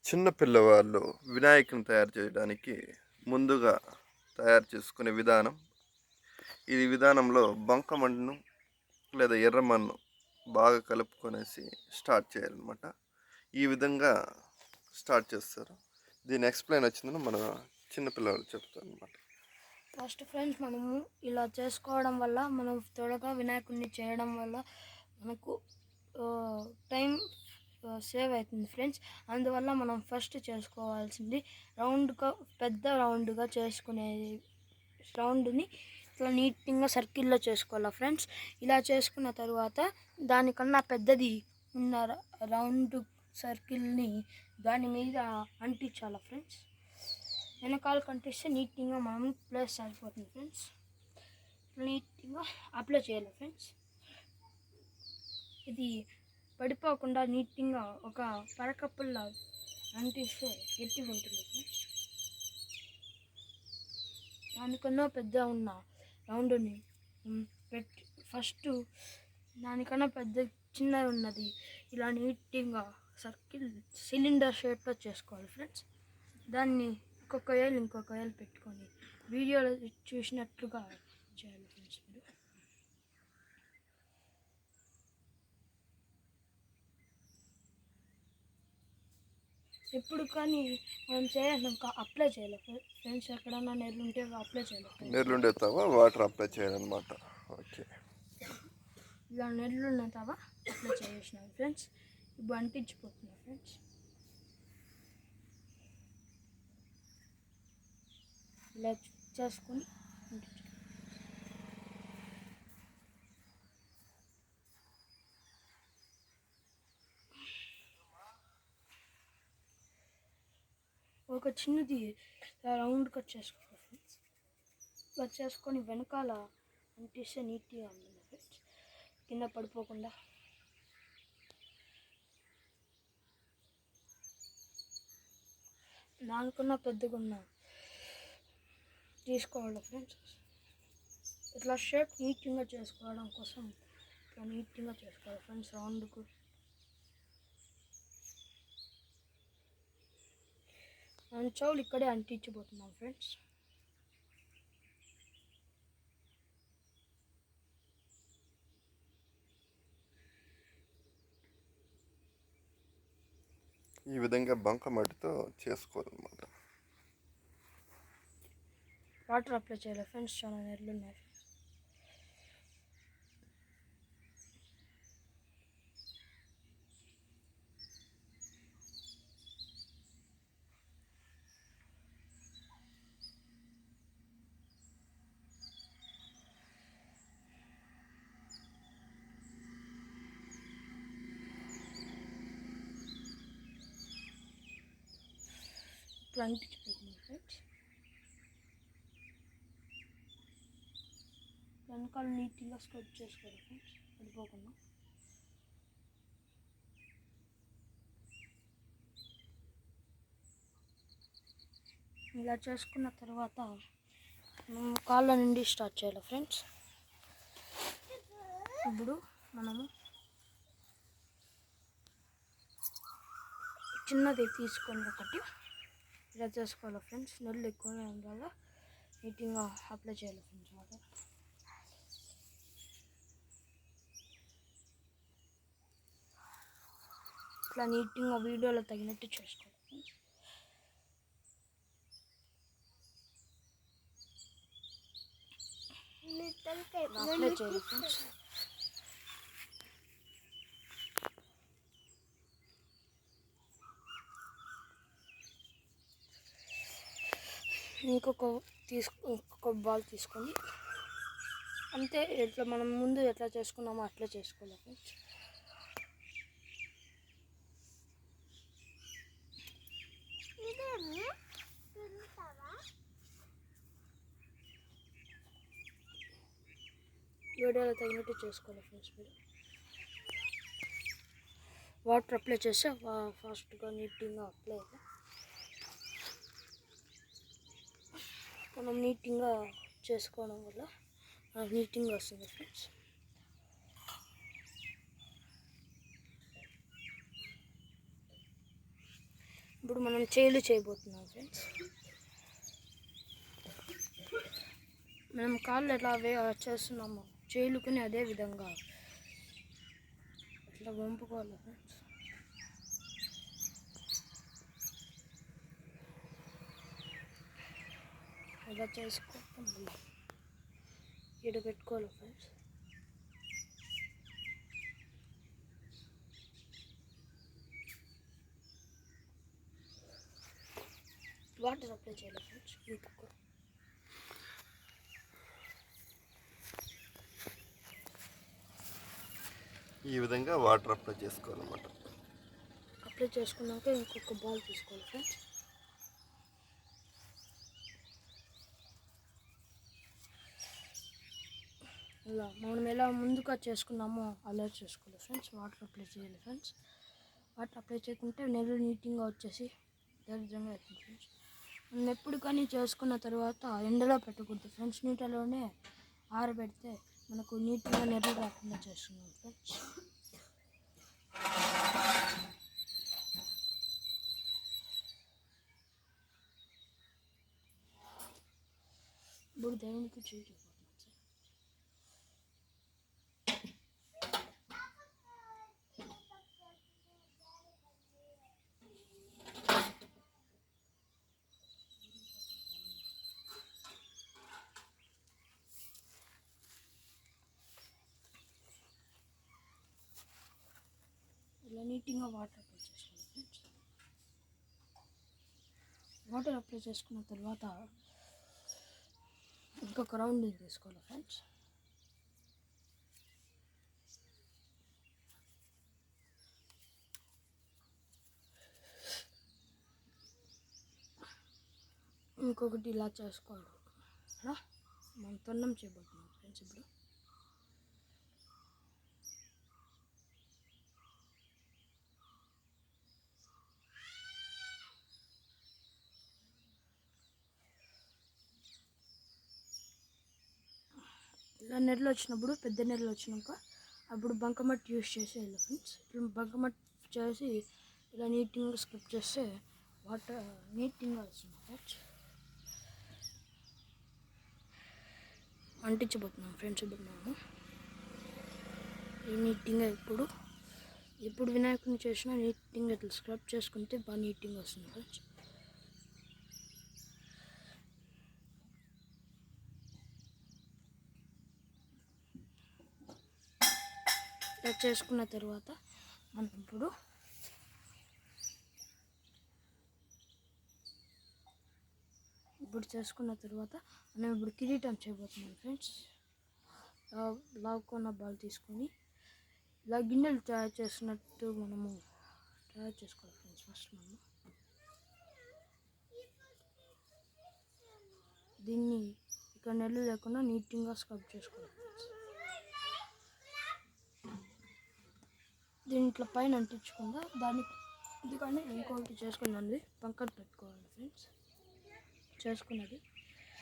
చిన్న పిల్లవాళ్ళు వినాయకుని తయారు చేయడానికి ముందుగా తయారు చేసుకునే విధానం. ఈ విధానంలో బంకమన్ను లేదా ఎర్రమన్ను బాగా కలుపుకొనేసి స్టార్ట్ చేయాలన్నమాట. ఈ విధంగా స్టార్ట్ చేస్తారు. దీని ఎక్స్ప్లెయిన్ వచ్చిందని మన చిన్నపిల్లలు చెప్తారు అనమాట. ఫస్ట్ ఫ్రెండ్స్, మనము ఇలా చేసుకోవడం వల్ల మనం త్వరగా వినాయకుడిని చేయడం వల్ల మనకు టైం సేవ్ అవుతుంది ఫ్రెండ్స్. అందువల్ల మనం ఫస్ట్ చేసుకోవాల్సింది రౌండ్గా, పెద్ద రౌండ్గా చేసుకునేది. రౌండ్ని ఇట్లా నీట్గా సర్కిల్లో చేసుకోవాలా ఫ్రెండ్స్. ఇలా చేసుకున్న తర్వాత దానికన్నా పెద్దది ఉన్న రౌండ్ సర్కిల్ని దాని మీద అంటించాలా ఫ్రెండ్స్. వెనకాల కంటిస్తే నీట్గా మనం ప్లేస్ సరిపోతుంది ఫ్రెండ్స్. నీట్గా అప్లై చేయాలి ఫ్రెండ్స్. ఇది పడిపోకుండా నీట్గా ఒక పరకప్పుల్లా అంటిస్తే గట్టిగా ఉంటుంది ఫ్రెండ్స్. దానికన్నా పెద్ద ఉన్న రౌండ్ని పెట్టి ఫస్ట్ దానికన్నా పెద్ద చిన్నది ఉన్నది ఇలా నీట్గా సర్కిల్ సిలిండర్ షేప్లో చేసుకోవాలి ఫ్రెండ్స్. దాన్ని ఇంకొక ఏళ్ళు పెట్టుకొని వీడియోలో చూసినట్లుగా చేయాలి ఫ్రెండ్స్. మీరు ఎప్పుడు కానీ మనం చేయాలి, అప్లై చేయాలి ఫ్రెండ్స్. ఎక్కడన్నా నెర్లుంటే అప్లై చేయాలి. నెర్లుండే తవా వాటర్ అప్లై చేయాలన్నమాట. ఓకే, ఇలా నెర్లున్న తవా అప్లై చేసినాం ఫ్రెండ్స్. ఇప్పుడు అంటించిపోతున్నా ఫ్రెండ్స్. ఇలా చేసుకొని ఒక చిన్నది రౌండ్ కట్ చేసుకోవాలి ఫ్రెండ్స్. కట్ చేసుకొని వెనకాల అంటిస్తే నీట్గా ఉంటుంది ఫ్రెండ్స్, కింద పడిపోకుండా. దానికన్నా పెద్దగా ఉన్న తీసుకోవాలి ఫ్రెండ్స్. ఇట్లా షేప్ నీట్గా చేసుకోవడం కోసం ఇట్లా నీట్గా చేసుకోవాలి ఫ్రెండ్స్. రౌండ్కు మనం చెవులు ఇక్కడే అంటించిపోతున్నాం ఫ్రెండ్స్. ఈ విధంగా బంకమట్టితో చేసుకోవాలన్నమాట. వాటర్ అప్లై చేయాలి ఫ్రెండ్స్. చాలా నెర్లు ఉన్నాయి. ఇప్పుడు అంటించిపోతుంది ఫ్రెండ్స్. వెనకాల నీట్గా స్క్రబ్ చేసుకోవాలి ఫ్రెండ్స్, పడిపోకుండా. ఇలా చేసుకున్న తర్వాత మనం కాళ్ళ నుండి స్టార్ట్ చేయాలి ఫ్రెండ్స్. ఇప్పుడు మనము చిన్నది తీసుకొని ఒకటి ఇలా చేసుకోవాలి ఫ్రెండ్స్. నెల్లు ఎక్కువనే ఉండాలి, నీట్గా అప్లై చేయాలి ఫ్రెండ్స్. వాటర్ ఇట్లా నీట్గా వీడియోలో తగినట్టు చేసుకోవాలి ఫ్రెండ్స్. అప్లై చేయాలి ఫ్రెండ్స్. ఇంకొక బాల్ తీసుకొని అంతే, ఎట్లా మనం ముందు ఎట్లా చేసుకున్నామో అట్లా చేసుకోవాలి ఫ్రెండ్స్. వీడియోలో తగినట్టు చేసుకోవాలి ఫ్రెండ్స్. మీరు వాటర్ అప్లై చేస్తే ఫాస్ట్గా నీట్గా అప్లై అవుతుంది. మనం నీట్గా చేసుకోవడం వల్ల నీట్గా వస్తుంది ఫ్రెండ్స్. ఇప్పుడు మనం చేలు చేయబోతున్నాం ఫ్రెండ్స్. మనం కాళ్ళు ఎట్లా చేస్తున్నాము చేలుకుని అదే విధంగా ఇట్లా వంపుకోవాలి ఫ్రెండ్స్. ఇలా చేసుకోవటం వల్ల ఈడ పెట్టుకోవాలి ఫ్రెండ్స్. వాటర్ అప్లై చేయాలి ఫ్రెండ్స్. ఇంకొక ఈ విధంగా వాటర్ అప్లై చేసుకోవాలన్నమాట. అప్లై చేసుకున్నాక ఇంకొక బాల్ తీసుకోవాలి ఫ్రెండ్స్. ఇలా మనం ఎలా ముందుగా చేసుకున్నామో అలా చేసుకోవాలి ఫ్రెండ్స్. వాటర్ అప్లై చేయాలి ఫ్రెండ్స్. వాటర్ అప్లై చేయకుంటే నెల నీట్గా వచ్చేసి దరిద్రంగా అవుతుంది ఫ్రెండ్స్. మనం ఎప్పుడు కానీ చేసుకున్న తర్వాత ఎండలో పెట్టకూడదు ఫ్రెండ్స్. నీటిలోనే ఆరబెడితే మనకు నీట్గా నెర్రలు రాకుండా చేస్తున్నాం ఫ్రెండ్స్. ఇప్పుడు దేవునికి చేయకపోతున్నాం సార్. ఇలా నీట్గా వాటర్ అప్లై చేసుకోవాలి ఫ్రెండ్స్. వాటర్ అప్లై చేసుకున్న తర్వాత ఇంకొక రౌండ్ తీసుకోవాలి ఫ్రెండ్స్. ఇంకొకటి ఇలా చేసుకోవాలి. మనం తొండం చేయబోతున్నాం ఫ్రెండ్స్. ఇప్పుడు ఇలా నెరలు వచ్చినప్పుడు పెద్ద నెరలు వచ్చినాక అప్పుడు బంకమట్టి యూస్ చేసేయాలి ఫ్రెండ్స్. ఇప్పుడు బంకమట్టి చేసి ఇలా నీట్గా స్క్రబ్ చేస్తే వాటర్ నీట్గా వస్తుంది ఫ్రెండ్స్. అంటించబోతున్నాం ఫ్రెండ్స్. ఇప్పుడు మేము నీట్గా ఎప్పుడు వినాయకుని చేసినా నీట్గా ఇట్లా స్క్రబ్ చేసుకుంటే బాగా నీట్గా వస్తుంది ఫ్రెండ్స్. ఇలా చేసుకున్న తర్వాత మనం ఇప్పుడు చేసుకున్న తర్వాత మనం ఇప్పుడు కిరీటం చేయబోతున్నాం ఫ్రెండ్స్. లావుకున్న బాల్ తీసుకొని ఇలా గిన్నెలు తయారు చేసినట్టు మనము తయారు చేసుకోవాలి ఫ్రెండ్స్. ఫస్ట్ మనం దీన్ని ఇక్కడ నెల్లు లేకుండా నీట్గా స్క్రబ్ చేసుకోవాలి ఫ్రెండ్స్. దీంట్లో పైన అంటించకుండా ఇది కానీ ఇంకొకటి చేసుకున్నది పక్కన పెట్టుకోవాలి ఫ్రెండ్స్. చేసుకున్నది